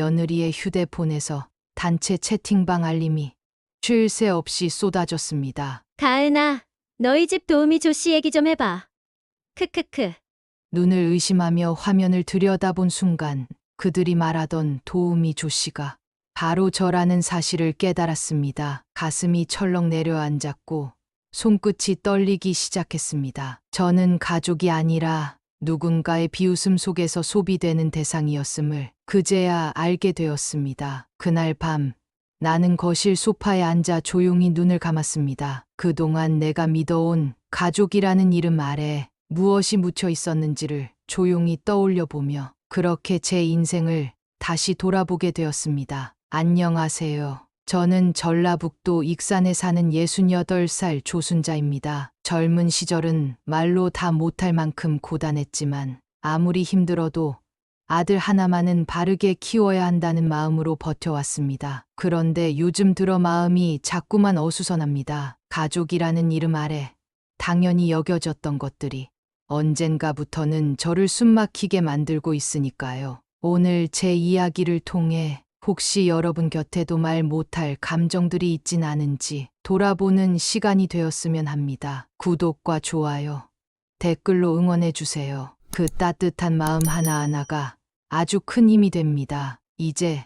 며느리의 휴대폰에서 단체 채팅방 알림이 쉴 새 없이 쏟아졌습니다. 가은아, 너희 집 도우미 조씨 얘기 좀 해봐. 크크크. 눈을 의심하며 화면을 들여다본 순간 그들이 말하던 도우미 조씨가 바로 저라는 사실을 깨달았습니다. 가슴이 철렁 내려앉았고 손끝이 떨리기 시작했습니다. 저는 가족이 아니라 누군가의 비웃음 속에서 소비되는 대상이었음을 그제야 알게 되었습니다. 그날 밤 나는 거실 소파에 앉아 조용히 눈을 감았습니다. 그동안 내가 믿어온 가족이라는 이름 아래 무엇이 묻혀 있었는지를 조용히 떠올려 보며 그렇게 제 인생을 다시 돌아보게 되었습니다. 안녕하세요. 저는 전라북도 익산에 사는 68살 조순자입니다. 젊은 시절은 말로 다 못할 만큼 고단했지만 아무리 힘들어도 아들 하나만은 바르게 키워야 한다는 마음으로 버텨왔습니다. 그런데 요즘 들어 마음이 자꾸만 어수선합니다. 가족이라는 이름 아래 당연히 여겨졌던 것들이 언젠가부터는 저를 숨막히게 만들고 있으니까요. 오늘 제 이야기를 통해 혹시 여러분 곁에도 말 못할 감정들이 있진 않은지 돌아보는 시간이 되었으면 합니다. 구독과 좋아요, 댓글로 응원해주세요. 그 따뜻한 마음 하나하나가 아주 큰 힘이 됩니다. 이제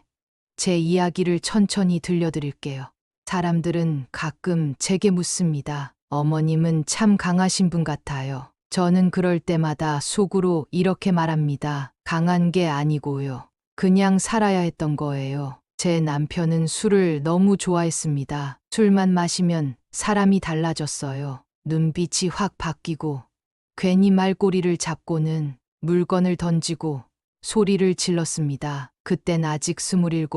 제 이야기를 천천히 들려드릴게요. 사람들은 가끔 제게 묻습니다. 어머님은 참 강하신 분 같아요. 저는 그럴 때마다 속으로 이렇게 말합니다. 강한 게 아니고요. 그냥 살아야 했던 거예요. 제 남편은 술을 너무 좋아했습니다. 술만 마시면 사람이 달라졌어요. 눈빛이 확 바뀌고 괜히 말꼬리를 잡고는 물건을 던지고 소리를 질렀습니다. 그땐 아직 27,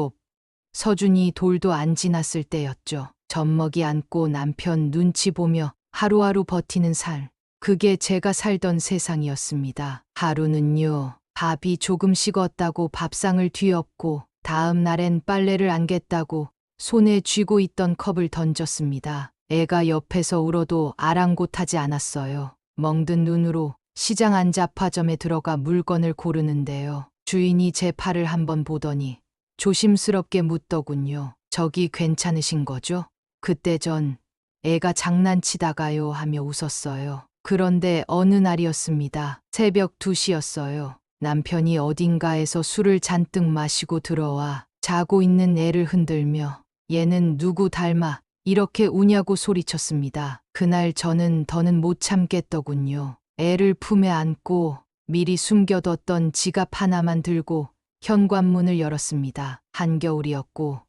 서준이 돌도 안 지났을 때였죠. 젖먹이 안고 남편 눈치 보며 하루하루 버티는 삶. 그게 제가 살던 세상이었습니다. 하루는요, 밥이 조금 식었다고 밥상을 뒤엎고 다음 날엔 빨래를 안겠다고 손에 쥐고 있던 컵을 던졌습니다. 애가 옆에서 울어도 아랑곳하지 않았어요. 멍든 눈으로 시장 안자파점에 들어가 물건을 고르는데요. 주인이 제 팔을 한번 보더니 조심스럽게 묻더군요. 저기 괜찮으신 거죠? 그때 전 애가 장난치다가요 하며 웃었어요. 그런데 어느 날이었습니다. 새벽 2시였어요. 남편이 어딘가에서 술을 잔뜩 마시고 들어와 자고 있는 애를 흔들며 얘는 누구 닮아 이렇게 우냐고 소리쳤습니다. 그날 저는 더는 못 참겠더군요. 애를 품에 안고 미리 숨겨뒀던 지갑 하나만 들고 현관문을 열었습니다. 한겨울이었고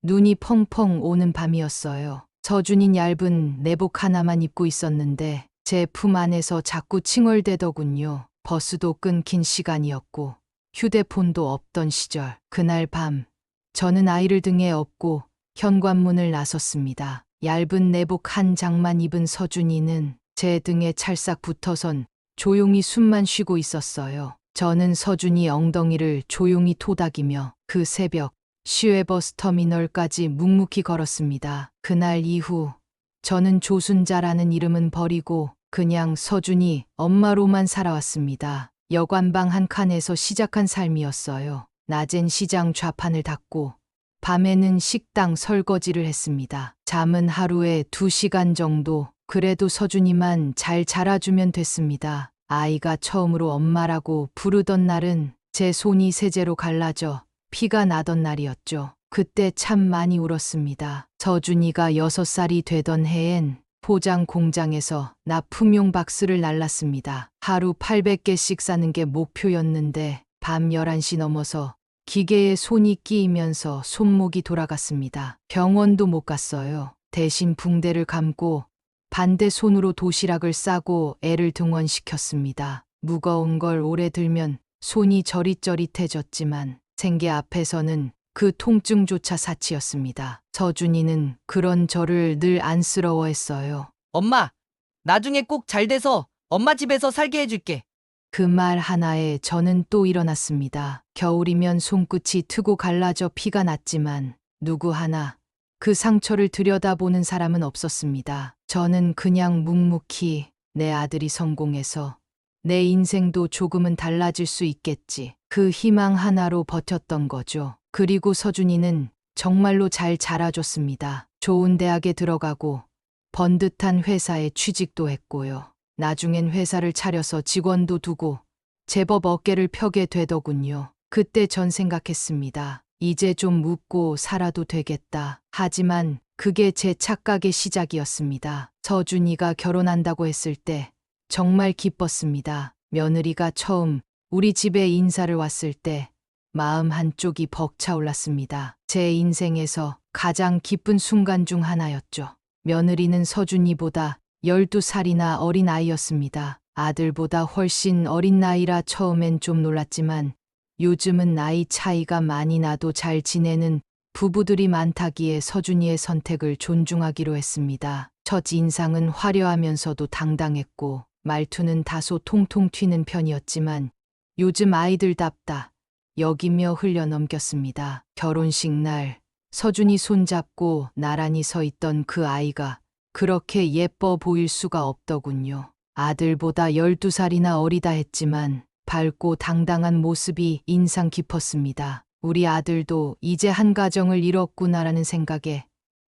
눈이 펑펑 오는 밤이었어요. 서준인 얇은 내복 하나만 입고 있었는데 제 품 안에서 자꾸 칭얼대더군요. 버스도 끊긴 시간이었고 휴대폰도 없던 시절. 그날 밤 저는 아이를 등에 업고 현관문을 나섰습니다. 얇은 내복 한 장만 입은 서준이는 제 등에 찰싹 붙어선 조용히 숨만 쉬고 있었어요. 저는 서준이 엉덩이를 조용히 토닥이며 그 새벽 시외버스 터미널까지 묵묵히 걸었습니다. 그날 이후 저는 조순자라는 이름은 버리고 그냥 서준이 엄마로만 살아왔습니다. 여관방 한 칸에서 시작한 삶이었어요. 낮엔 시장 좌판을 닦고 밤에는 식당 설거지를 했습니다. 잠은 하루에 2시간 정도. 그래도 서준이만 잘 자라주면 됐습니다. 아이가 처음으로 엄마라고 부르던 날은 제 손이 세제로 갈라져 피가 나던 날이었죠. 그때 참 많이 울었습니다. 서준이가 6살이 되던 해엔 포장 공장에서 납품용 박스를 날랐습니다. 하루 800개씩 사는 게 목표였는데 밤 11시 넘어서 기계에 손이 끼이면서 손목이 돌아갔습니다. 병원도 못 갔어요. 대신 붕대를 감고 반대 손으로 도시락을 싸고 애를 등원시켰습니다. 무거운 걸 오래 들면 손이 저릿저릿해졌지만 생계 앞에서는 그 통증조차 사치였습니다. 서준이는 그런 저를 늘 안쓰러워했어요. 엄마, 나중에 꼭 잘 돼서 엄마 집에서 살게 해줄게. 그 말 하나에 저는 또 일어났습니다. 겨울이면 손끝이 트고 갈라져 피가 났지만 누구 하나 그 상처를 들여다보는 사람은 없었습니다. 저는 그냥 묵묵히 내 아들이 성공해서 내 인생도 조금은 달라질 수 있겠지. 그 희망 하나로 버텼던 거죠. 그리고 서준이는 정말로 잘 자라줬습니다. 좋은 대학에 들어가고 번듯한 회사에 취직도 했고요. 나중엔 회사를 차려서 직원도 두고 제법 어깨를 펴게 되더군요. 그때 전 생각했습니다. 이제 좀 웃고 살아도 되겠다. 하지만 그게 제 착각의 시작이었습니다. 서준이가 결혼한다고 했을 때 정말 기뻤습니다. 며느리가 처음 우리 집에 인사를 왔을 때 마음 한쪽이 벅차올랐습니다. 제 인생에서 가장 기쁜 순간 중 하나였죠. 며느리는 서준이보다 12살이나 어린 아이였습니다. 아들보다 훨씬 어린 나이라 처음엔 좀 놀랐지만 요즘은 나이 차이가 많이 나도 잘 지내는 부부들이 많다기에 서준이의 선택을 존중하기로 했습니다. 첫 인상은 화려하면서도 당당했고 말투는 다소 통통 튀는 편이었지만 요즘 아이들답다 여기며 흘려넘겼습니다. 결혼식 날 서준이 손잡고 나란히 서 있던 그 아이가 그렇게 예뻐 보일 수가 없더군요. 아들보다 12살이나 어리다 했지만 밝고 당당한 모습이 인상 깊었습니다. 우리 아들도 이제 한 가정을 이뤘구나라는 생각에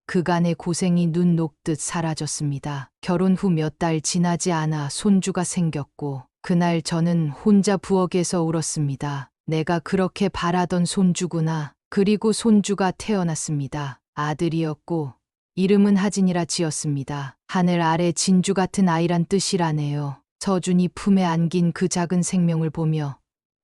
그간의 고생이 눈 녹듯 사라졌습니다. 결혼 후 몇 달 지나지 않아 손주가 생겼고 그날 저는 혼자 부엌에서 울었습니다. 내가 그렇게 바라던 손주구나. 그리고 손주가 태어났습니다. 아들이었고 이름은 하진이라 지었습니다. 하늘 아래 진주 같은 아이란 뜻이라네요. 서준이 품에 안긴 그 작은 생명을 보며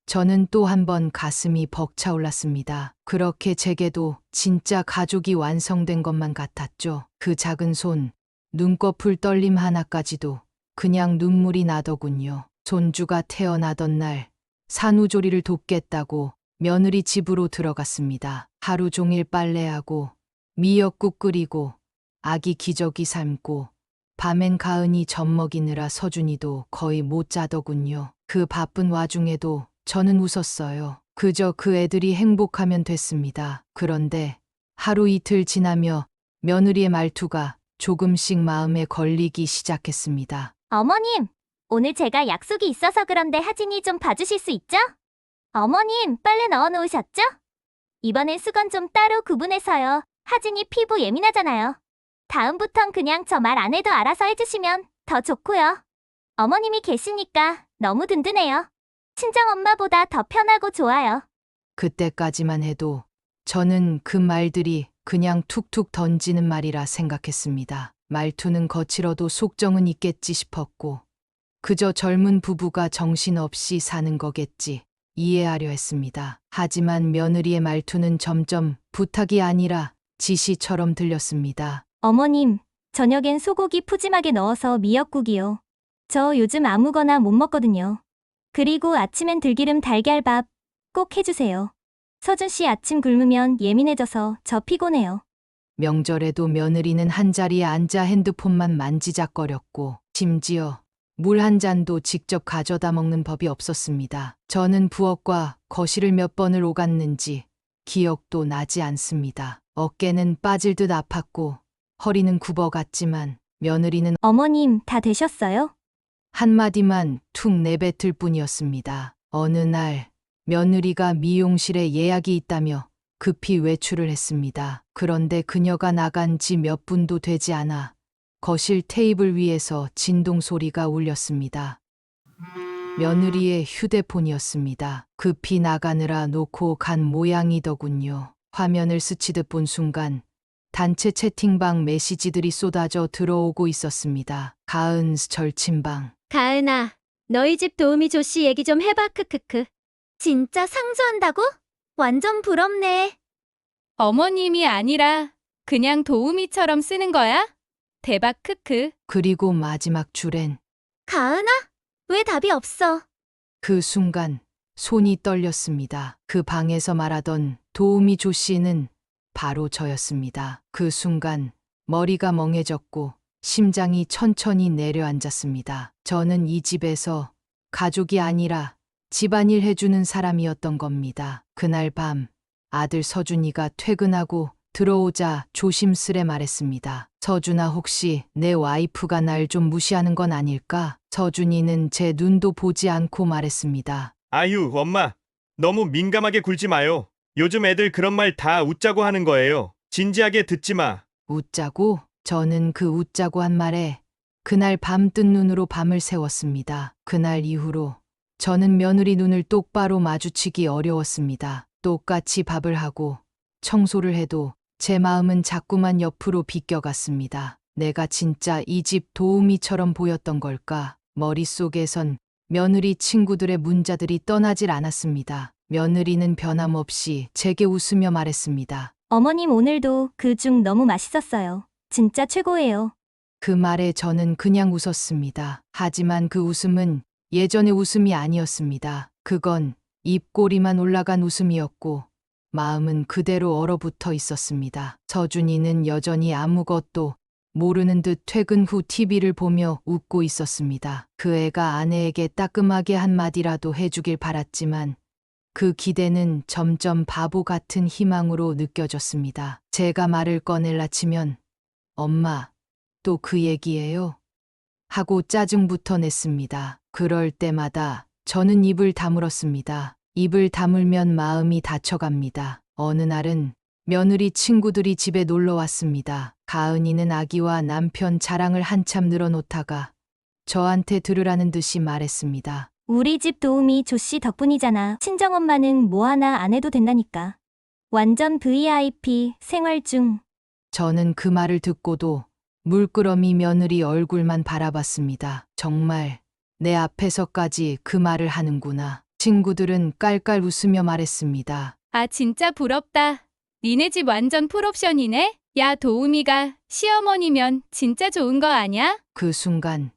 저는 또 한 번 가슴이 벅차올랐습니다. 그렇게 제게도 진짜 가족이 완성된 것만 같았죠. 그 작은 손, 눈꺼풀 떨림 하나까지도 그냥 눈물이 나더군요. 손주가 태어나던 날 산후조리를 돕겠다고 며느리 집으로 들어갔습니다. 하루 종일 빨래하고 미역국 끓이고 아기 기저귀 삶고 밤엔 가은이 젖 먹이느라 서준이도 거의 못 자더군요. 그 바쁜 와중에도 저는 웃었어요. 그저 그 애들이 행복하면 됐습니다. 그런데 하루 이틀 지나며 며느리의 말투가 조금씩 마음에 걸리기 시작했습니다. 어머님, 오늘 제가 약속이 있어서 그런데 하진이 좀 봐주실 수 있죠? 어머님, 빨래 넣어놓으셨죠? 이번엔 수건 좀 따로 구분해서요. 하진이 피부 예민하잖아요. 다음부턴 그냥 저 말 안 해도 알아서 해주시면 더 좋고요. 어머님이 계시니까 너무 든든해요. 친정엄마보다 더 편하고 좋아요. 그때까지만 해도 저는 그 말들이 그냥 툭툭 던지는 말이라 생각했습니다. 말투는 거칠어도 속정은 있겠지 싶었고 그저 젊은 부부가 정신없이 사는 거겠지 이해하려 했습니다. 하지만 며느리의 말투는 점점 부탁이 아니라 지시처럼 들렸습니다. 어머님, 저녁엔 소고기 푸짐하게 넣어서 미역국이요. 저 요즘 아무거나 못 먹거든요. 그리고 아침엔 들기름 달걀밥 꼭 해주세요. 서준 씨 아침 굶으면 예민해져서 저 피곤해요. 명절에도 며느리는 한자리에 앉아 핸드폰만 만지작거렸고 심지어 물 한 잔도 직접 가져다 먹는 법이 없었습니다. 저는 부엌과 거실을 몇 번을 오갔는지 기억도 나지 않습니다. 어깨는 빠질 듯 아팠고 허리는 굽어갔지만 며느리는 어머님, 다 되셨어요? 한마디만 툭 내뱉을 뿐이었습니다. 어느 날 며느리가 미용실에 예약이 있다며 급히 외출을 했습니다. 그런데 그녀가 나간 지 몇 분도 되지 않아 거실 테이블 위에서 진동 소리가 울렸습니다. 며느리의 휴대폰이었습니다. 급히 나가느라 놓고 간 모양이더군요. 화면을 스치듯 본 순간 단체 채팅방 메시지들이 쏟아져 들어오고 있었습니다. 가은 절친방. 가은아, 너희 집 도우미 조씨 얘기 좀 해봐, 크크크. 진짜 상주한다고? 완전 부럽네. 어머님이 아니라 그냥 도우미처럼 쓰는 거야? 대박 크크. 그리고 마지막 줄엔 가은아? 왜 답이 없어? 그 순간 손이 떨렸습니다. 그 방에서 말하던 도우미 조 씨는 바로 저였습니다. 그 순간 머리가 멍해졌고 심장이 천천히 내려앉았습니다. 저는 이 집에서 가족이 아니라 집안일 해주는 사람이었던 겁니다. 그날 밤 아들 서준이가 퇴근하고 들어오자 조심스레 말했습니다. 서준아, 혹시 내 와이프가 날 좀 무시하는 건 아닐까? 서준이는 제 눈도 보지 않고 말했습니다. 아유, 엄마. 너무 민감하게 굴지 마요. 요즘 애들 그런 말 다 웃자고 하는 거예요. 진지하게 듣지 마. 웃자고? 저는 그 웃자고 한 말에 그날 밤 뜬 눈으로 밤을 새웠습니다. 그날 이후로 저는 며느리 눈을 똑바로 마주치기 어려웠습니다. 똑같이 밥을 하고 청소를 해도 제 마음은 자꾸만 옆으로 비껴갔습니다. 내가 진짜 이 집 도우미처럼 보였던 걸까? 머릿속에선 며느리 친구들의 문자들이 떠나질 않았습니다. 며느리는 변함없이 제게 웃으며 말했습니다. 어머님 오늘도 그 죽 너무 맛있었어요. 진짜 최고예요. 그 말에 저는 그냥 웃었습니다. 하지만 그 웃음은 예전의 웃음이 아니었습니다. 그건 입꼬리만 올라간 웃음이었고 마음은 그대로 얼어붙어 있었습니다. 서준이는 여전히 아무것도 모르는 듯 퇴근 후 TV를 보며 웃고 있었습니다. 그 애가 아내에게 따끔하게 한마디라도 해주길 바랐지만 그 기대는 점점 바보 같은 희망으로 느껴졌습니다. 제가 말을 꺼낼라 치면 엄마, 또 그 얘기예요? 하고 짜증부터 냈습니다. 그럴 때마다 저는 입을 다물었습니다. 입을 다물면 마음이 다쳐갑니다. 어느 날은 며느리 친구들이 집에 놀러 왔습니다. 가은이는 아기와 남편 자랑을 한참 늘어놓다가 저한테 들으라는 듯이 말했습니다. 우리 집 도우미 조씨 덕분이잖아. 친정엄마는 뭐 하나 안 해도 된다니까. 완전 VIP 생활 중. 저는 그 말을 듣고도 물끄러미 며느리 얼굴만 바라봤습니다. 정말 내 앞에서까지 그 말을 하는구나. 친구들은 깔깔 웃으며 말했습니다. 아, 진짜 부럽다. 니네 집 완전 풀옵션이네? 야, 도우미가 시어머니면 진짜 좋은 거 아냐? 그 순간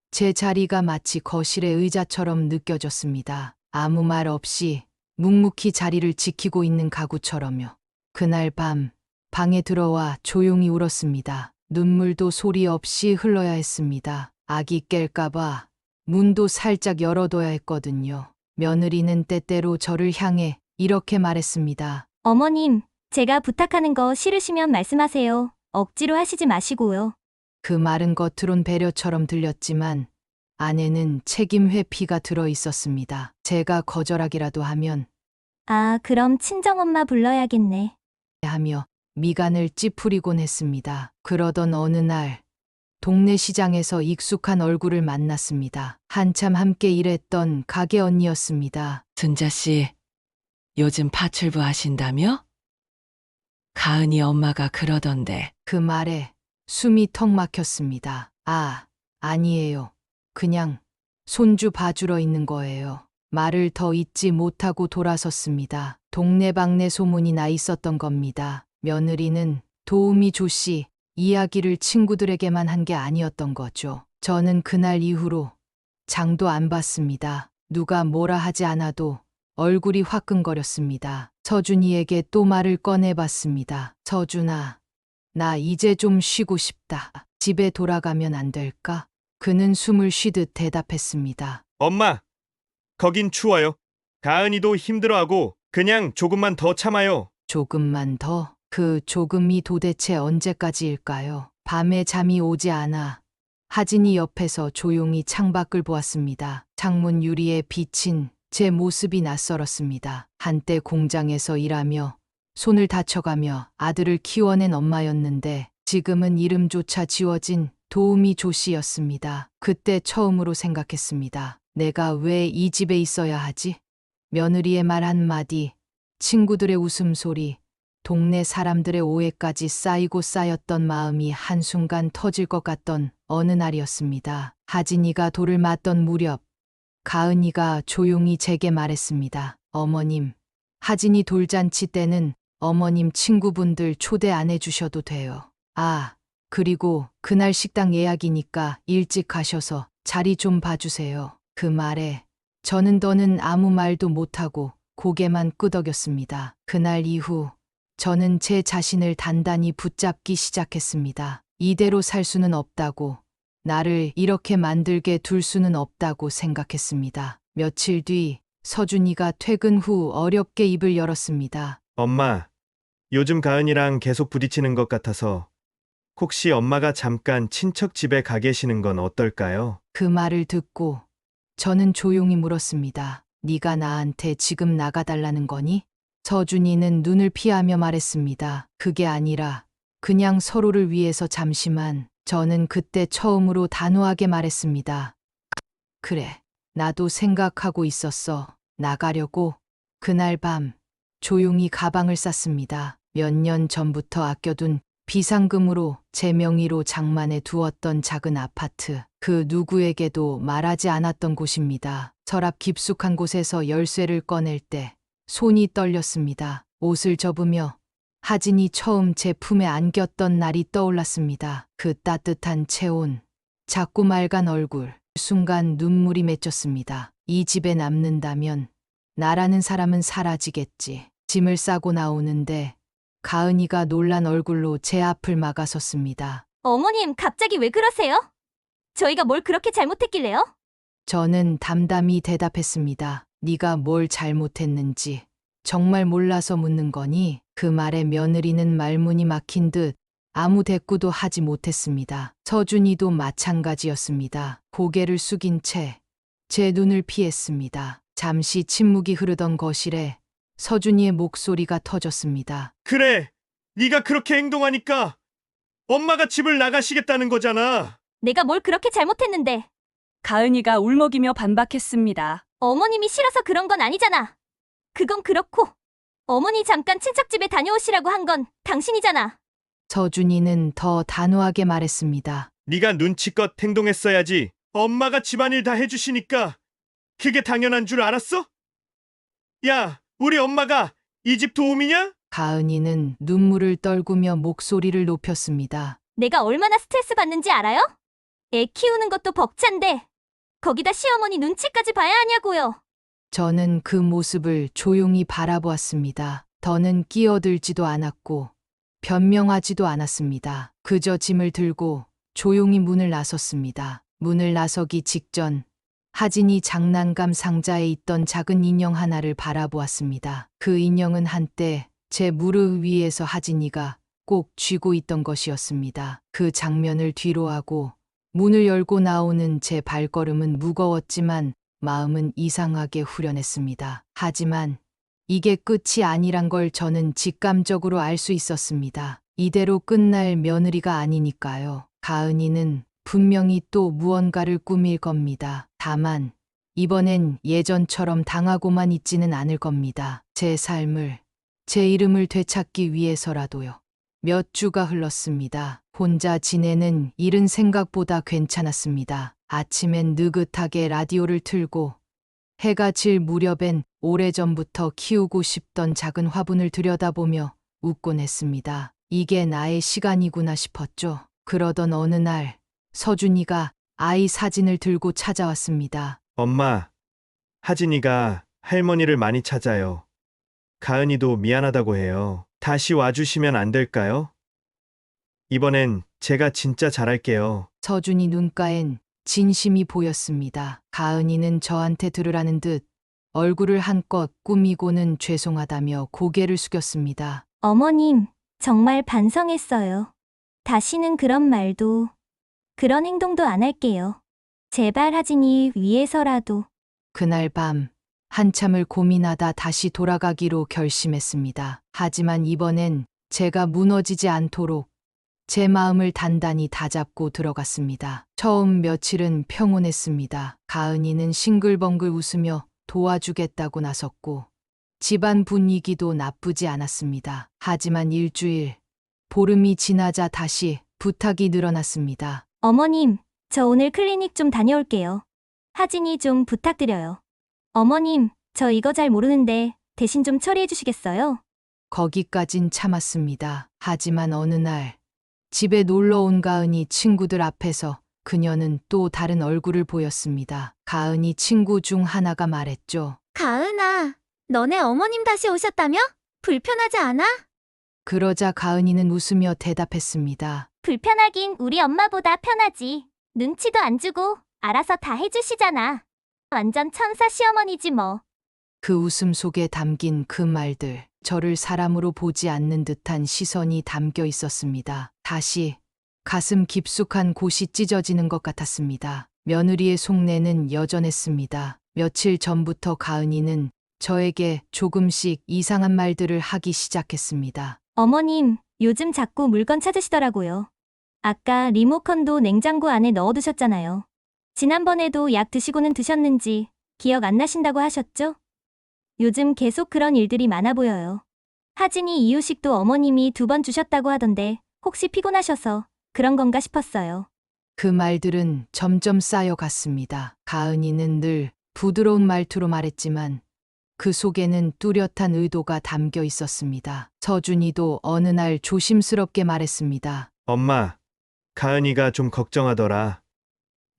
제 자리가 마치 거실의 의자처럼 느껴졌습니다. 아무 말 없이 묵묵히 자리를 지키고 있는 가구처럼요. 그날 밤 방에 들어와 조용히 울었습니다. 눈물도 소리 없이 흘러야 했습니다. 아기 깰까봐 문도 살짝 열어둬야 했거든요. 며느리는 때때로 저를 향해 이렇게 말했습니다. 어머님, 제가 부탁하는 거 싫으시면 말씀하세요. 억지로 하시지 마시고요. 그 말은 겉으론 배려처럼 들렸지만 안에는 책임 회피가 들어 있었습니다. 제가 거절하기라도 하면 아, 그럼 친정엄마 불러야겠네. 하며 미간을 찌푸리곤 했습니다. 그러던 어느 날 동네 시장에서 익숙한 얼굴을 만났습니다. 한참 함께 일했던 가게 언니였습니다. 순자 씨, 요즘 파출부 하신다며? 가은이 엄마가 그러던데. 그 말에 숨이 턱 막혔습니다. 아, 아니에요. 그냥 손주 봐주러 있는 거예요. 말을 더 잇지 못하고 돌아섰습니다. 동네방네 소문이 나 있었던 겁니다. 며느리는 도우미 조씨 이야기를 친구들에게만 한 게 아니었던 거죠. 저는 그날 이후로 장도 안 봤습니다. 누가 뭐라 하지 않아도 얼굴이 화끈거렸습니다. 서준이에게 또 말을 꺼내봤습니다. 서준아, 나 이제 좀 쉬고 싶다. 집에 돌아가면 안 될까? 그는 숨을 쉬듯 대답했습니다. 엄마, 거긴 추워요. 가은이도 힘들어하고 그냥 조금만 더 참아요. 조금만 더? 그 조금이 도대체 언제까지일까요? 밤에 잠이 오지 않아 하진이 옆에서 조용히 창밖을 보았습니다. 창문 유리에 비친 제 모습이 낯설었습니다. 한때 공장에서 일하며 손을 다쳐가며 아들을 키워낸 엄마였는데 지금은 이름조차 지워진 도우미 조씨였습니다. 그때 처음으로 생각했습니다. 내가 왜 이 집에 있어야 하지? 며느리의 말 한마디, 친구들의 웃음소리, 동네 사람들의 오해까지 쌓이고 쌓였던 마음이 한순간 터질 것 같던 어느 날이었습니다. 하진이가 돌을 맞던 무렵 가은이가 조용히 제게 말했습니다. 어머님, 하진이 돌잔치 때는 어머님 친구분들 초대 안 해주셔도 돼요. 아, 그리고 그날 식당 예약이니까 일찍 가셔서 자리 좀 봐주세요. 그 말에 저는 더는 아무 말도 못하고 고개만 끄덕였습니다. 그날 이후 저는 제 자신을 단단히 붙잡기 시작했습니다. 이대로 살 수는 없다고, 나를 이렇게 만들게 둘 수는 없다고 생각했습니다. 며칠 뒤 서준이가 퇴근 후 어렵게 입을 열었습니다. 엄마, 요즘 가은이랑 계속 부딪히는 것 같아서 혹시 엄마가 잠깐 친척 집에 가 계시는 건 어떨까요? 그 말을 듣고 저는 조용히 물었습니다. 네가 나한테 지금 나가달라는 거니? 서준이는 눈을 피하며 말했습니다. 그게 아니라 그냥 서로를 위해서 잠시만. 저는 그때 처음으로 단호하게 말했습니다. 그래, 나도 생각하고 있었어. 나가려고. 그날 밤 조용히 가방을 쌌습니다. 몇 년 전부터 아껴둔 비상금으로 제 명의로 장만해 두었던 작은 아파트. 그 누구에게도 말하지 않았던 곳입니다. 서랍 깊숙한 곳에서 열쇠를 꺼낼 때 손이 떨렸습니다. 옷을 접으며 하진이 처음 제 품에 안겼던 날이 떠올랐습니다. 그 따뜻한 체온, 작고 맑은 얼굴, 순간 눈물이 맺혔습니다. 이 집에 남는다면 나라는 사람은 사라지겠지. 짐을 싸고 나오는데 가은이가 놀란 얼굴로 제 앞을 막아섰습니다. 어머님, 갑자기 왜 그러세요? 저희가 뭘 그렇게 잘못했길래요? 저는 담담히 대답했습니다. 네가 뭘 잘못했는지 정말 몰라서 묻는 거니? 그 말에 며느리는 말문이 막힌 듯 아무 대꾸도 하지 못했습니다. 서준이도 마찬가지였습니다. 고개를 숙인 채 제 눈을 피했습니다. 잠시 침묵이 흐르던 거실에 서준이의 목소리가 터졌습니다. 그래, 네가 그렇게 행동하니까 엄마가 집을 나가시겠다는 거잖아. 내가 뭘 그렇게 잘못했는데. 가은이가 울먹이며 반박했습니다. 어머님이 싫어서 그런 건 아니잖아. 그건 그렇고 어머니 잠깐 친척집에 다녀오시라고 한 건 당신이잖아. 서준이는 더 단호하게 말했습니다. 네가 눈치껏 행동했어야지. 엄마가 집안일 다 해주시니까 그게 당연한 줄 알았어? 야, 우리 엄마가 이 집 도우미냐? 가은이는 눈물을 떨구며 목소리를 높였습니다. 내가 얼마나 스트레스 받는지 알아요? 애 키우는 것도 벅찬데 거기다 시어머니 눈치까지 봐야 하냐고요. 저는 그 모습을 조용히 바라보았습니다. 더는 끼어들지도 않았고 변명하지도 않았습니다. 그저 짐을 들고 조용히 문을 나섰습니다. 문을 나서기 직전 하진이 장난감 상자에 있던 작은 인형 하나를 바라보았습니다. 그 인형은 한때 제 무릎 위에서 하진이가 꼭 쥐고 있던 것이었습니다. 그 장면을 뒤로하고 문을 열고 나오는 제 발걸음은 무거웠지만 마음은 이상하게 후련했습니다. 하지만 이게 끝이 아니란 걸 저는 직감적으로 알 수 있었습니다. 이대로 끝날 며느리가 아니니까요. 가은이는 분명히 또 무언가를 꾸밀 겁니다. 다만 이번엔 예전처럼 당하고만 있지는 않을 겁니다. 제 삶을, 제 이름을 되찾기 위해서라도요. 몇 주가 흘렀습니다. 혼자 지내는 일은 생각보다 괜찮았습니다. 아침엔 느긋하게 라디오를 틀고 해가 질 무렵엔 오래전부터 키우고 싶던 작은 화분을 들여다보며 웃곤 했습니다. 이게 나의 시간이구나 싶었죠. 그러던 어느 날 서준이가 아이 사진을 들고 찾아왔습니다. 엄마, 하진이가 할머니를 많이 찾아요. 가은이도 미안하다고 해요. 다시 와주시면 안 될까요? 이번엔 제가 진짜 잘할게요. 서준이 눈가엔 진심이 보였습니다. 가은이는 저한테 들으라는 듯 얼굴을 한껏 꾸미고는 죄송하다며 고개를 숙였습니다. 어머님, 정말 반성했어요. 다시는 그런 말도, 그런 행동도 안 할게요. 제발 하진이 위해서라도. 그날 밤 한참을 고민하다 다시 돌아가기로 결심했습니다. 하지만 이번엔 제가 무너지지 않도록 제 마음을 단단히 다잡고 들어갔습니다. 처음 며칠은 평온했습니다. 가은이는 싱글벙글 웃으며 도와주겠다고 나섰고 집안 분위기도 나쁘지 않았습니다. 하지만 일주일, 보름이 지나자 다시 부탁이 늘어났습니다. 어머님, 저 오늘 클리닉 좀 다녀올게요. 하진이 좀 부탁드려요. 어머님, 저 이거 잘 모르는데 대신 좀 처리해 주시겠어요? 거기까진 참았습니다. 하지만 어느 날 집에 놀러 온 가은이 친구들 앞에서 그녀는 또 다른 얼굴을 보였습니다. 가은이 친구 중 하나가 말했죠. 가은아, 너네 어머님 다시 오셨다며? 불편하지 않아? 그러자 가은이는 웃으며 대답했습니다. 불편하긴 우리 엄마보다 편하지. 눈치도 안 주고 알아서 다 해주시잖아. 완전 천사 시어머니지 뭐. 그 웃음 속에 담긴 그 말들, 저를 사람으로 보지 않는 듯한 시선이 담겨 있었습니다. 다시 가슴 깊숙한 곳이 찢어지는 것 같았습니다. 며느리의 속내는 여전했습니다. 며칠 전부터 가은이는 저에게 조금씩 이상한 말들을 하기 시작했습니다. 어머님, 요즘 자꾸 물건 찾으시더라고요. 아까 리모컨도 냉장고 안에 넣어두셨잖아요. 지난번에도 약 드시고는 드셨는지 기억 안 나신다고 하셨죠? 요즘 계속 그런 일들이 많아 보여요. 하진이 이유식도 어머님이 2번 주셨다고 하던데 혹시 피곤하셔서 그런 건가 싶었어요. 그 말들은 점점 쌓여갔습니다. 가은이는 늘 부드러운 말투로 말했지만 그 속에는 뚜렷한 의도가 담겨 있었습니다. 서준이도 어느 날 조심스럽게 말했습니다. 엄마, 가은이가 좀 걱정하더라.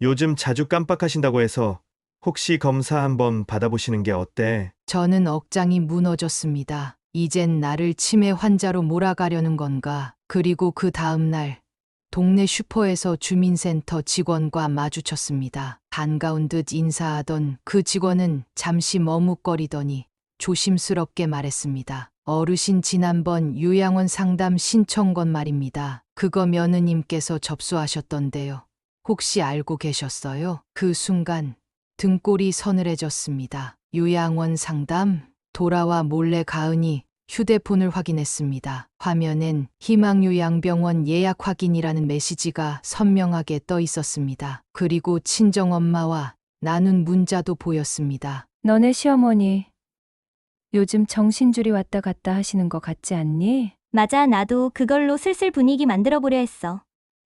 요즘 자주 깜빡하신다고 해서 혹시 검사 한번 받아보시는 게 어때? 저는 억장이 무너졌습니다. 이젠 나를 치매 환자로 몰아가려는 건가? 그리고 그 다음 날 동네 슈퍼에서 주민센터 직원과 마주쳤습니다. 반가운 듯 인사하던 그 직원은 잠시 머뭇거리더니 조심스럽게 말했습니다. 어르신 지난번 요양원 상담 신청건 말입니다. 그거 며느님께서 접수하셨던데요. 혹시 알고 계셨어요? 그 순간 등골이 서늘해졌습니다. 요양원 상담? 돌아와 몰래 가은이 휴대폰을 확인했습니다. 화면엔 희망요양병원 예약 확인이라는 메시지가 선명하게 떠 있었습니다. 그리고 친정엄마와 나눈 문자도 보였습니다. 너네 시어머니 요즘 정신줄이 왔다 갔다 하시는 거 같지 않니? 맞아, 나도 그걸로 슬슬 분위기 만들어 보려 했어.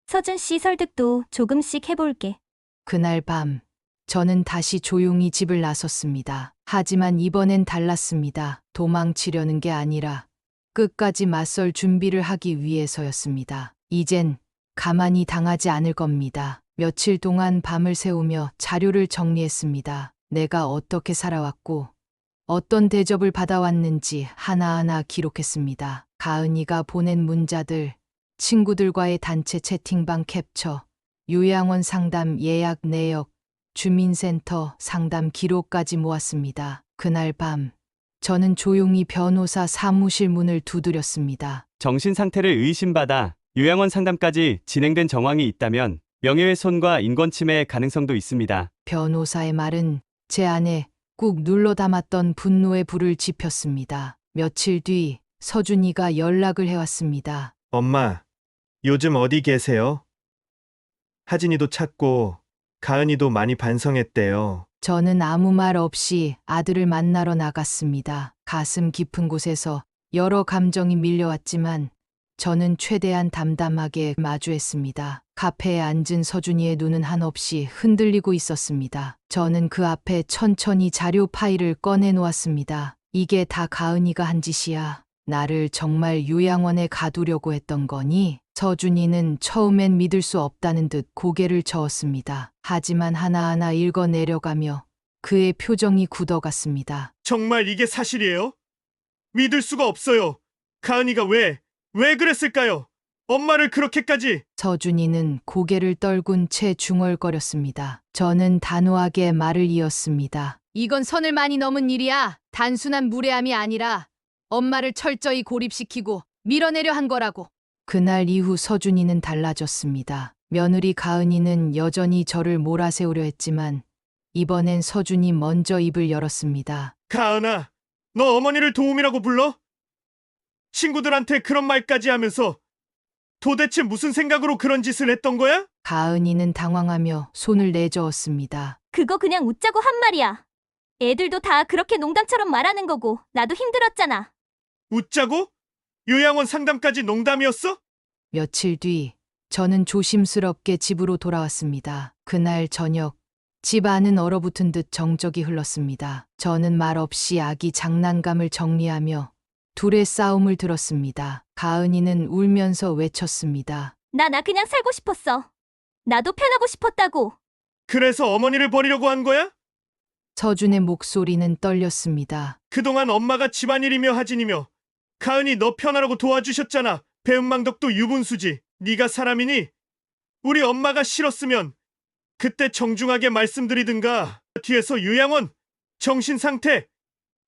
서준 씨 설득도 조금씩 해볼게. 그날 밤 저는 다시 조용히 집을 나섰습니다. 하지만 이번엔 달랐습니다. 도망치려는 게 아니라 끝까지 맞설 준비를 하기 위해서였습니다. 이젠 가만히 당하지 않을 겁니다. 며칠 동안 밤을 새우며 자료를 정리했습니다. 내가 어떻게 살아왔고 어떤 대접을 받아왔는지 하나하나 기록했습니다. 가은이가 보낸 문자들, 친구들과의 단체 채팅방 캡처, 요양원 상담 예약 내역, 주민센터 상담 기록까지 모았습니다. 그날 밤 저는 조용히 변호사 사무실 문을 두드렸습니다. 정신 상태를 의심받아 요양원 상담까지 진행된 정황이 있다면 명예훼손과 인권침해의 가능성도 있습니다. 변호사의 말은 제 안에 꾹 눌러 담았던 분노의 불을 지폈습니다. 며칠 뒤 서준이가 연락을 해왔습니다. 엄마, 요즘 어디 계세요? 하진이도 찾고 가은이도 많이 반성했대요. 저는 아무 말 없이 아들을 만나러 나갔습니다. 가슴 깊은 곳에서 여러 감정이 밀려왔지만 저는 최대한 담담하게 마주했습니다. 카페에 앉은 서준이의 눈은 한없이 흔들리고 있었습니다. 저는 그 앞에 천천히 자료 파일을 꺼내 놓았습니다. 이게 다 가은이가 한 짓이야. 나를 정말 요양원에 가두려고 했던 거니? 서준이는 처음엔 믿을 수 없다는 듯 고개를 저었습니다. 하지만 하나하나 읽어 내려가며 그의 표정이 굳어갔습니다. 정말 이게 사실이에요? 믿을 수가 없어요. 가은이가 왜 그랬을까요? 엄마를 그렇게까지. 서준이는 고개를 떨군 채 중얼거렸습니다. 저는 단호하게 말을 이었습니다. 이건 선을 많이 넘은 일이야. 단순한 무례함이 아니라 엄마를 철저히 고립시키고 밀어내려 한 거라고. 그날 이후 서준이는 달라졌습니다. 며느리 가은이는 여전히 저를 몰아세우려 했지만 이번엔 서준이 먼저 입을 열었습니다. 가은아, 너 어머니를 도움이라고 불러? 친구들한테 그런 말까지 하면서 도대체 무슨 생각으로 그런 짓을 했던 거야? 가은이는 당황하며 손을 내저었습니다. 그거 그냥 웃자고 한 말이야. 애들도 다 그렇게 농담처럼 말하는 거고 나도 힘들었잖아. 웃자고? 요양원 상담까지 농담이었어? 며칠 뒤 저는 조심스럽게 집으로 돌아왔습니다. 그날 저녁 집 안은 얼어붙은 듯 정적이 흘렀습니다. 저는 말없이 아기 장난감을 정리하며 둘의 싸움을 들었습니다. 가은이는 울면서 외쳤습니다. 나 그냥 살고 싶었어. 나도 편하고 싶었다고. 그래서 어머니를 버리려고 한 거야? 서준의 목소리는 떨렸습니다. 그동안 엄마가 집안일이며 하진이며 가은이 너 편하라고 도와주셨잖아. 배은망덕도 유분수지. 네가 사람이니? 우리 엄마가 싫었으면 그때 정중하게 말씀드리든가. 뒤에서 요양원, 정신상태,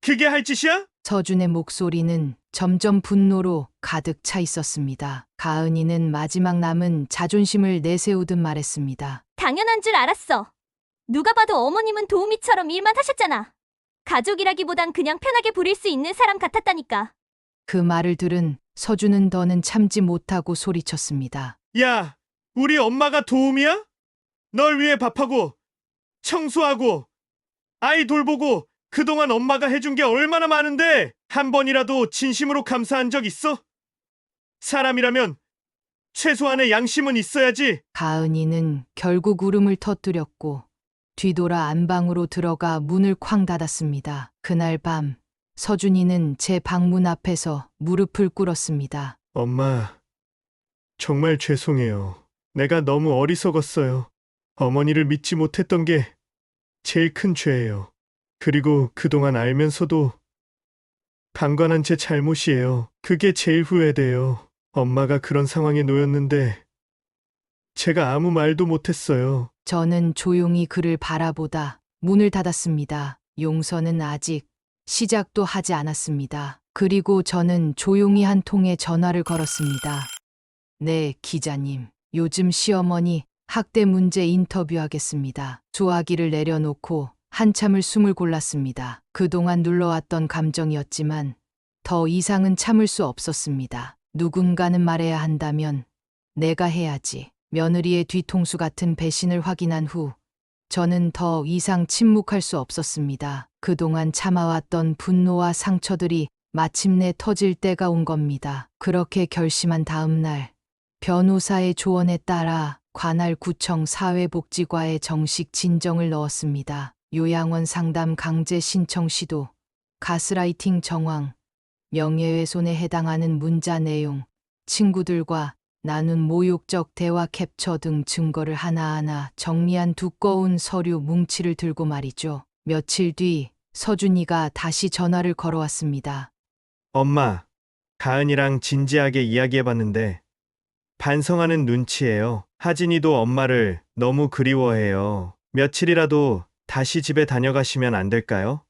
그게 할 짓이야? 서준의 목소리는 점점 분노로 가득 차 있었습니다. 가은이는 마지막 남은 자존심을 내세우듯 말했습니다. 당연한 줄 알았어. 누가 봐도 어머님은 도우미처럼 일만 하셨잖아. 가족이라기보단 그냥 편하게 부릴 수 있는 사람 같았다니까. 그 말을 들은 서준은 더는 참지 못하고 소리쳤습니다. 야, 우리 엄마가 도움이야? 널 위해 밥하고 청소하고 아이 돌보고 그동안 엄마가 해준 게 얼마나 많은데 한 번이라도 진심으로 감사한 적 있어? 사람이라면 최소한의 양심은 있어야지. 가은이는 결국 울음을 터뜨렸고 뒤돌아 안방으로 들어가 문을 쾅 닫았습니다. 그날 밤 서준이는 제 방문 앞에서 무릎을 꿇었습니다. 엄마, 정말 죄송해요. 내가 너무 어리석었어요. 어머니를 믿지 못했던 게 제일 큰 죄예요. 그리고 그동안 알면서도 방관한 제 잘못이에요. 그게 제일 후회돼요. 엄마가 그런 상황에 놓였는데 제가 아무 말도 못했어요. 저는 조용히 그를 바라보다 문을 닫았습니다. 용서는 아직 시작도 하지 않았습니다. 그리고 저는 조용히 한 통의 전화를 걸었습니다. 네, 기자님. 요즘 시어머니 학대 문제 인터뷰하겠습니다. 수화기를 내려놓고 한참을 숨을 골랐습니다. 그동안 눌러왔던 감정이었지만 더 이상은 참을 수 없었습니다. 누군가는 말해야 한다면 내가 해야지. 며느리의 뒤통수 같은 배신을 확인한 후 저는 더 이상 침묵할 수 없었습니다. 그동안 참아왔던 분노와 상처들이 마침내 터질 때가 온 겁니다. 그렇게 결심한 다음 날 변호사의 조언에 따라 관할 구청 사회복지과에 정식 진정을 넣었습니다. 요양원 상담 강제 신청 시도, 가스라이팅 정황, 명예훼손에 해당하는 문자 내용, 친구들과 나눈 모욕적 대화 캡처 등 증거를 하나하나 정리한 두꺼운 서류 뭉치를 들고 말이죠. 며칠 뒤 서준이가 다시 전화를 걸어왔습니다. 엄마, 가은이랑 진지하게 이야기해봤는데 반성하는 눈치예요. 하진이도 엄마를 너무 그리워해요. 며칠이라도 다시 집에 다녀가시면 안 될까요?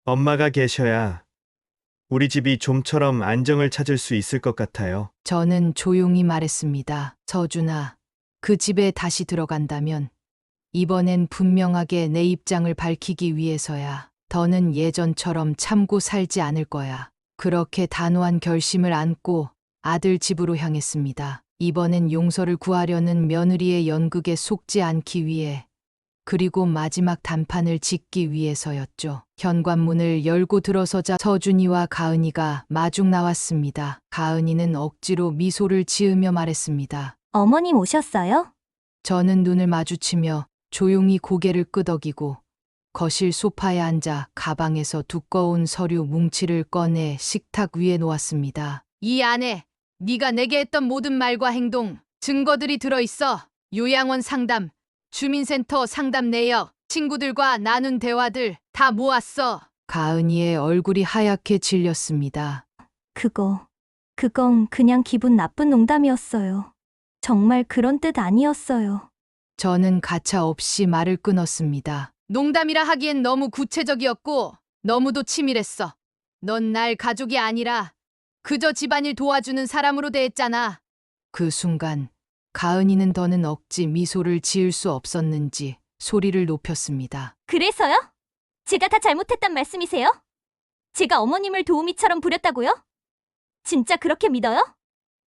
엄마가 계셔야 우리 집이 좀처럼 안정을 찾을 수 있을 것 같아요. 저는 조용히 말했습니다. 서준아, 그 집에 다시 들어간다면 이번엔 분명하게 내 입장을 밝히기 위해서야. 더는 예전처럼 참고 살지 않을 거야. 그렇게 단호한 결심을 안고 아들 집으로 향했습니다. 이번엔 용서를 구하려는 며느리의 연극에 속지 않기 위해, 그리고 마지막 단판을 짓기 위해서였죠. 현관문을 열고 들어서자 서준이와 가은이가 마중 나왔습니다. 가은이는 억지로 미소를 지으며 말했습니다. 어머님 오셨어요? 저는 눈을 마주치며 조용히 고개를 끄덕이고 거실 소파에 앉아 가방에서 두꺼운 서류 뭉치를 꺼내 식탁 위에 놓았습니다. 이 안에 네가 내게 했던 모든 말과 행동, 증거들이 들어있어. 요양원 상담, 주민센터 상담 내역, 친구들과 나눈 대화들 다 모았어. 가은이의 얼굴이 하얗게 질렸습니다. 그건 그냥 기분 나쁜 농담이었어요. 정말 그런 뜻 아니었어요. 저는 가차없이 말을 끊었습니다. 농담이라 하기엔 너무 구체적이었고 너무도 치밀했어. 넌 날 가족이 아니라 그저 집안일 도와주는 사람으로 대했잖아. 그 순간 가은이는 더는 억지 미소를 지을 수 없었는지 소리를 높였습니다. 그래서요? 제가 다 잘못했단 말씀이세요? 제가 어머님을 도우미처럼 부렸다고요? 진짜 그렇게 믿어요?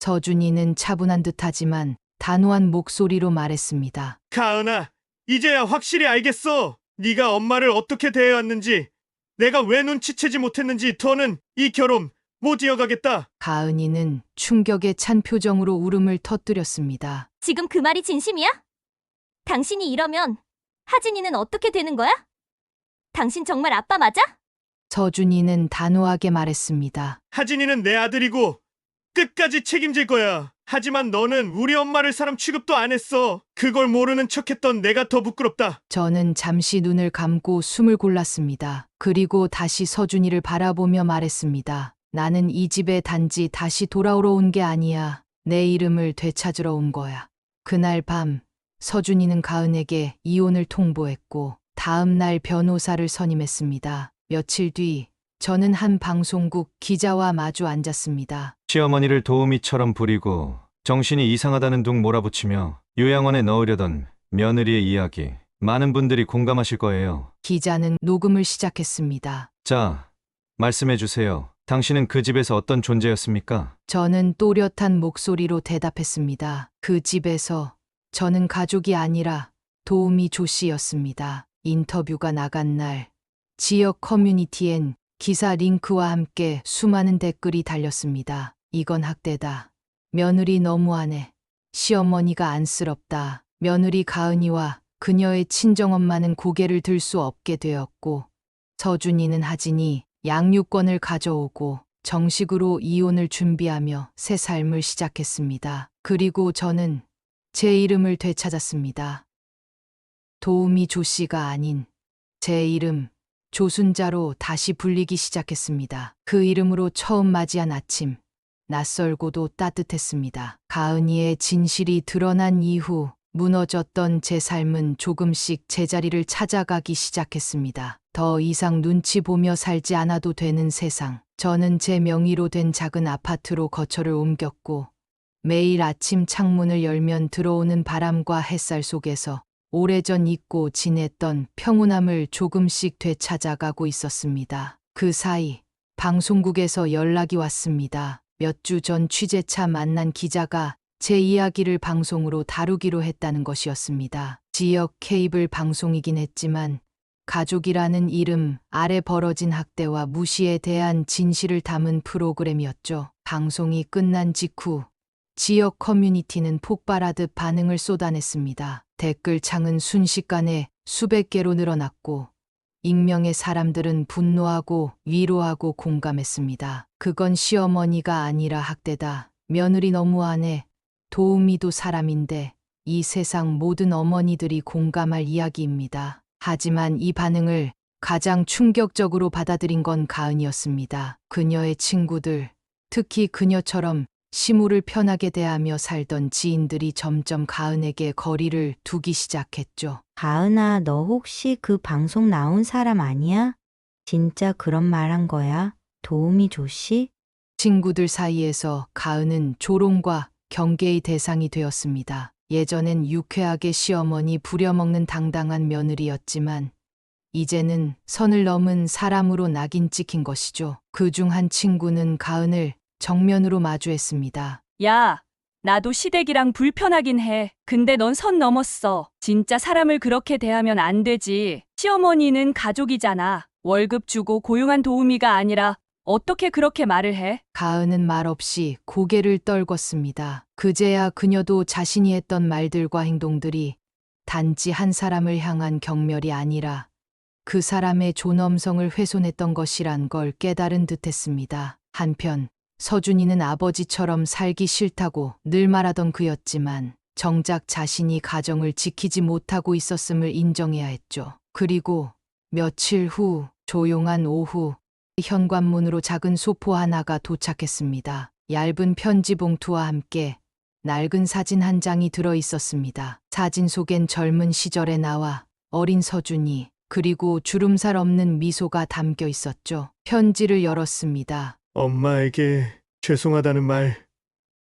서준이는 차분한 듯하지만 단호한 목소리로 말했습니다. 가은아, 이제야 확실히 알겠어. 네가 엄마를 어떻게 대해왔는지, 내가 왜 눈치채지 못했는지. 더는 이 결혼 못 이어가겠다. 가은이는 충격에 찬 표정으로 울음을 터뜨렸습니다. 지금 그 말이 진심이야? 당신이 이러면 하진이는 어떻게 되는 거야? 당신 정말 아빠 맞아? 서준이는 단호하게 말했습니다. 하진이는 내 아들이고 끝까지 책임질 거야. 하지만 너는 우리 엄마를 사람 취급도 안 했어. 그걸 모르는 척했던 내가 더 부끄럽다. 저는 잠시 눈을 감고 숨을 골랐습니다. 그리고 다시 서준이를 바라보며 말했습니다. 나는 이 집에 단지 다시 돌아오러 온 게 아니야. 내 이름을 되찾으러 온 거야. 그날 밤 서준이는 가은에게 이혼을 통보했고 다음 날 변호사를 선임했습니다. 며칠 뒤 저는 한 방송국 기자와 마주 앉았습니다. 시어머니를 도우미처럼 부리고 정신이 이상하다는 둥 몰아붙이며 요양원에 넣으려던 며느리의 이야기, 많은 분들이 공감하실 거예요. 기자는 녹음을 시작했습니다. 자, 말씀해 주세요. 당신은 그 집에서 어떤 존재였습니까? 저는 또렷한 목소리로 대답했습니다. 그 집에서 저는 가족이 아니라 도우미 조 씨였습니다. 인터뷰가 나간 날 지역 커뮤니티엔 기사 링크와 함께 수많은 댓글이 달렸습니다. 이건 학대다. 며느리 너무하네. 시어머니가 안쓰럽다. 며느리 가은이와 그녀의 친정엄마는 고개를 들 수 없게 되었고 서준이는 하진이 양육권을 가져오고 정식으로 이혼을 준비하며 새 삶을 시작했습니다. 그리고 저는 제 이름을 되찾았습니다. 도우미 조 씨가 아닌 제 이름 조순자로 다시 불리기 시작했습니다. 그 이름으로 처음 맞이한 아침, 낯설고도 따뜻했습니다. 가은이의 진실이 드러난 이후 무너졌던 제 삶은 조금씩 제자리를 찾아가기 시작했습니다. 더 이상 눈치 보며 살지 않아도 되는 세상. 저는 제 명의로 된 작은 아파트로 거처를 옮겼고 매일 아침 창문을 열면 들어오는 바람과 햇살 속에서 오래전 잊고 지냈던 평온함을 조금씩 되찾아가고 있었습니다. 그 사이 방송국에서 연락이 왔습니다. 몇 주 전 취재차 만난 기자가 제 이야기를 방송으로 다루기로 했다는 것이었습니다. 지역 케이블 방송이긴 했지만 가족이라는 이름 아래 벌어진 학대와 무시에 대한 진실을 담은 프로그램이었죠. 방송이 끝난 직후 지역 커뮤니티는 폭발하듯 반응을 쏟아냈습니다. 댓글창은 순식간에 수백 개로 늘어났고 익명의 사람들은 분노하고 위로하고 공감했습니다. 그건 시어머니가 아니라 학대다. 며느리 너무하네. 도우미도 사람인데 이 세상 모든 어머니들이 공감할 이야기입니다. 하지만 이 반응을 가장 충격적으로 받아들인 건 가은이었습니다. 그녀의 친구들, 특히 그녀처럼 시무를 편하게 대하며 살던 지인들이 점점 가은에게 거리를 두기 시작했죠. 가은아, 너 혹시 그 방송 나온 사람 아니야? 진짜 그런 말 한 거야? 도우미 조 씨? 친구들 사이에서 가은은 조롱과 경계의 대상이 되었습니다. 예전엔 유쾌하게 시어머니 부려먹는 당당한 며느리였지만 이제는 선을 넘은 사람으로 낙인 찍힌 것이죠. 그중 한 친구는 가은을 정면으로 마주했습니다. 야, 나도 시댁이랑 불편하긴 해. 근데 넌 선 넘었어. 진짜 사람을 그렇게 대하면 안 되지. 시어머니는 가족이잖아. 월급 주고 고용한 도우미가 아니라 어떻게 그렇게 말을 해? 가은은 말없이 고개를 떨궜습니다. 그제야 그녀도 자신이 했던 말들과 행동들이 단지 한 사람을 향한 경멸이 아니라 그 사람의 존엄성을 훼손했던 것이란 걸 깨달은 듯했습니다. 한편 서준이는 아버지처럼 살기 싫다고 늘 말하던 그였지만 정작 자신이 가정을 지키지 못하고 있었음을 인정해야 했죠. 그리고 며칠 후 조용한 오후 현관문으로 작은 소포 하나가 도착했습니다. 얇은 편지 봉투와 함께 낡은 사진 한 장이 들어 있었습니다. 사진 속엔 젊은 시절의 나와 어린 서준이 그리고 주름살 없는 미소가 담겨 있었죠. 편지를 열었습니다. 엄마에게 죄송하다는 말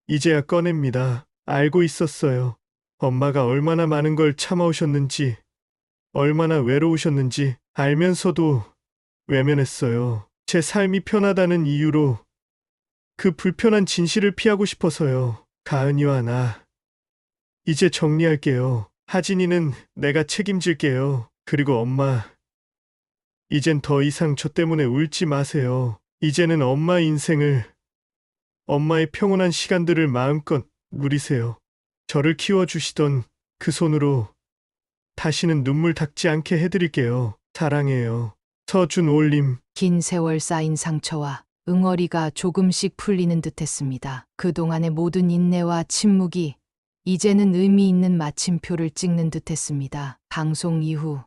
이제야 꺼냅니다. 알고 있었어요. 엄마가 얼마나 많은 걸 참아오셨는지, 얼마나 외로우셨는지 알면서도 외면했어요. 제 삶이 편하다는 이유로 그 불편한 진실을 피하고 싶어서요. 가은이와 나 이제 정리할게요. 하진이는 내가 책임질게요. 그리고 엄마, 이젠 더 이상 저 때문에 울지 마세요. 이제는 엄마 인생을, 엄마의 평온한 시간들을 마음껏 누리세요. 저를 키워주시던 그 손으로 다시는 눈물 닦지 않게 해드릴게요. 사랑해요. 서준 올림. 긴 세월 쌓인 상처와 응어리가 조금씩 풀리는 듯했습니다. 그동안의 모든 인내와 침묵이 이제는 의미 있는 마침표를 찍는 듯했습니다. 방송 이후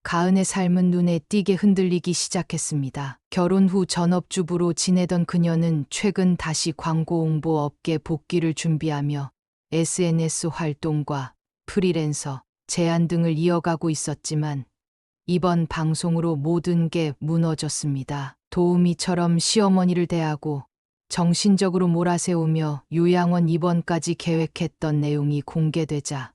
가은의 삶은 눈에 띄게 흔들리기 시작했습니다. 결혼 후 전업주부로 지내던 그녀는 최근 다시 광고 홍보 업계 복귀를 준비하며 SNS 활동과 프리랜서, 제안 등을 이어가고 있었지만 이번 방송으로 모든 게 무너졌습니다. 도우미처럼 시어머니를 대하고 정신적으로 몰아세우며 요양원 입원까지 계획했던 내용이 공개되자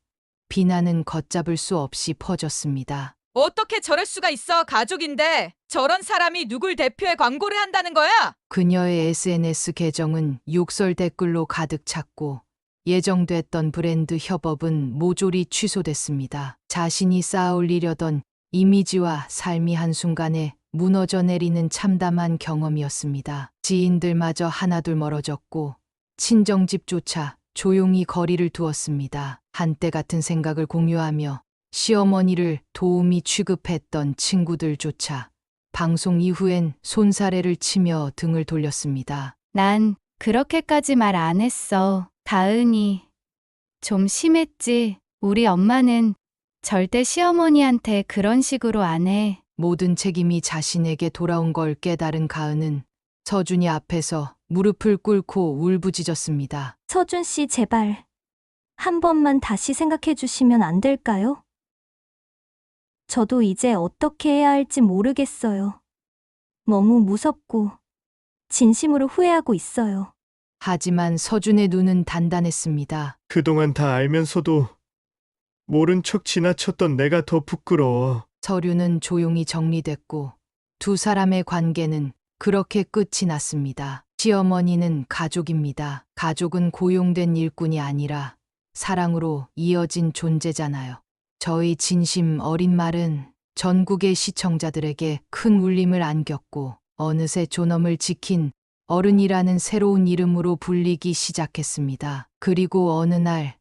비난은 걷잡을 수 없이 퍼졌습니다. 어떻게 저럴 수가 있어? 가족인데 저런 사람이 누굴 대표해 광고를 한다는 거야? 그녀의 SNS 계정은 욕설 댓글로 가득 찼고 예정됐던 브랜드 협업은 모조리 취소됐습니다. 자신이 쌓아올리려던 이미지와 삶이 한순간에 무너져 내리는 참담한 경험이었습니다. 지인들마저 하나둘 멀어졌고 친정집조차 조용히 거리를 두었습니다. 한때 같은 생각을 공유하며 시어머니를 도우미 취급했던 친구들조차 방송 이후엔 손사래를 치며 등을 돌렸습니다. 난 그렇게까지 말 안 했어. 가은이. 좀 심했지. 우리 엄마는 절대 시어머니한테 그런 식으로 안 해. 모든 책임이 자신에게 돌아온 걸 깨달은 가은은 서준이 앞에서 무릎을 꿇고 울부짖었습니다. 서준 씨, 제발. 한 번만 다시 생각해 주시면 안 될까요? 저도 이제 어떻게 해야 할지 모르겠어요. 너무 무섭고 진심으로 후회하고 있어요. 하지만 서준의 눈은 단단했습니다. 그동안 다 알면서도 모른 척 지나쳤던 내가 더 부끄러워. 서류는 조용히 정리됐고 두 사람의 관계는 그렇게 끝이 났습니다. 시어머니는 가족입니다. 가족은 고용된 일꾼이 아니라 사랑으로 이어진 존재잖아요. 저희 진심 어린 말은 전국의 시청자들에게 큰 울림을 안겼고 어느새 존엄을 지킨 어른이라는 새로운 이름으로 불리기 시작했습니다. 그리고 어느 날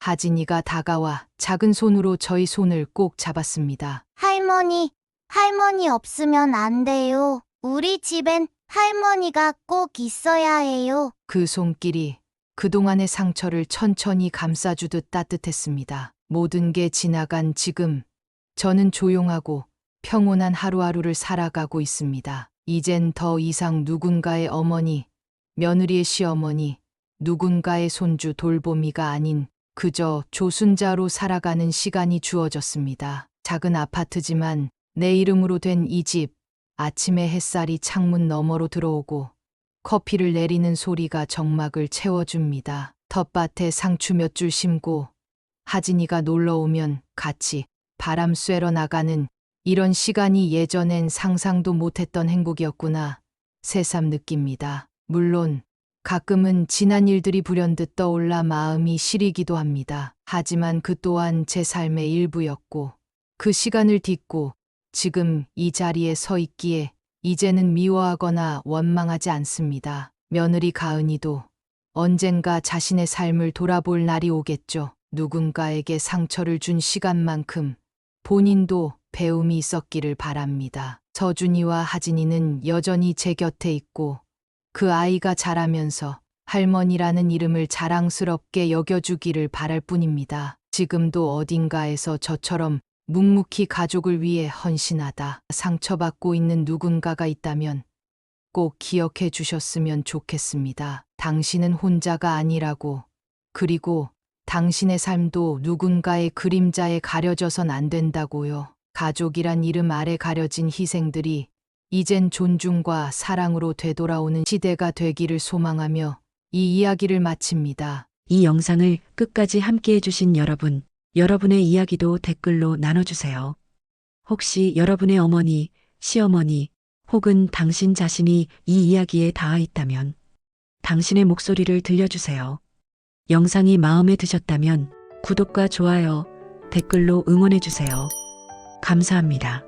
하진이가 다가와 작은 손으로 저희 손을 꼭 잡았습니다. 할머니 없으면 안 돼요. 우리 집엔 할머니가 꼭 있어야 해요. 그 손길이 그동안의 상처를 천천히 감싸주듯 따뜻했습니다. 모든 게 지나간 지금 저는 조용하고 평온한 하루하루를 살아가고 있습니다. 이젠 더 이상 누군가의 어머니, 며느리의 시어머니, 누군가의 손주 돌보미가 아닌 그저 조순자로 살아가는 시간이 주어졌습니다. 작은 아파트지만 내 이름으로 된 이 집, 아침에 햇살이 창문 너머로 들어오고 커피를 내리는 소리가 정막을 채워줍니다. 텃밭에 상추 몇 줄 심고 하진이가 놀러오면 같이 바람 쐬러 나가는 이런 시간이 예전엔 상상도 못했던 행복이었구나 새삼 느낍니다. 물론 가끔은 지난 일들이 불현듯 떠올라 마음이 시리기도 합니다. 하지만 그 또한 제 삶의 일부였고 그 시간을 딛고 지금 이 자리에 서 있기에 이제는 미워하거나 원망하지 않습니다. 며느리 가은이도 언젠가 자신의 삶을 돌아볼 날이 오겠죠. 누군가에게 상처를 준 시간만큼 본인도 배움이 있었기를 바랍니다. 서준이와 하진이는 여전히 제 곁에 있고 그 아이가 자라면서 할머니라는 이름을 자랑스럽게 여겨주기를 바랄 뿐입니다. 지금도 어딘가에서 저처럼 묵묵히 가족을 위해 헌신하다 상처받고 있는 누군가가 있다면 꼭 기억해 주셨으면 좋겠습니다. 당신은 혼자가 아니라고. 그리고 당신의 삶도 누군가의 그림자에 가려져선 안 된다고요. 가족이란 이름 아래 가려진 희생들이 이젠 존중과 사랑으로 되돌아오는 시대가 되기를 소망하며 이 이야기를 마칩니다. 이 영상을 끝까지 함께 해주신 여러분, 여러분의 이야기도 댓글로 나눠주세요. 혹시 여러분의 어머니, 시어머니, 혹은 당신 자신이 이 이야기에 닿아 있다면 당신의 목소리를 들려주세요. 영상이 마음에 드셨다면 구독과 좋아요, 댓글로 응원해주세요. 감사합니다.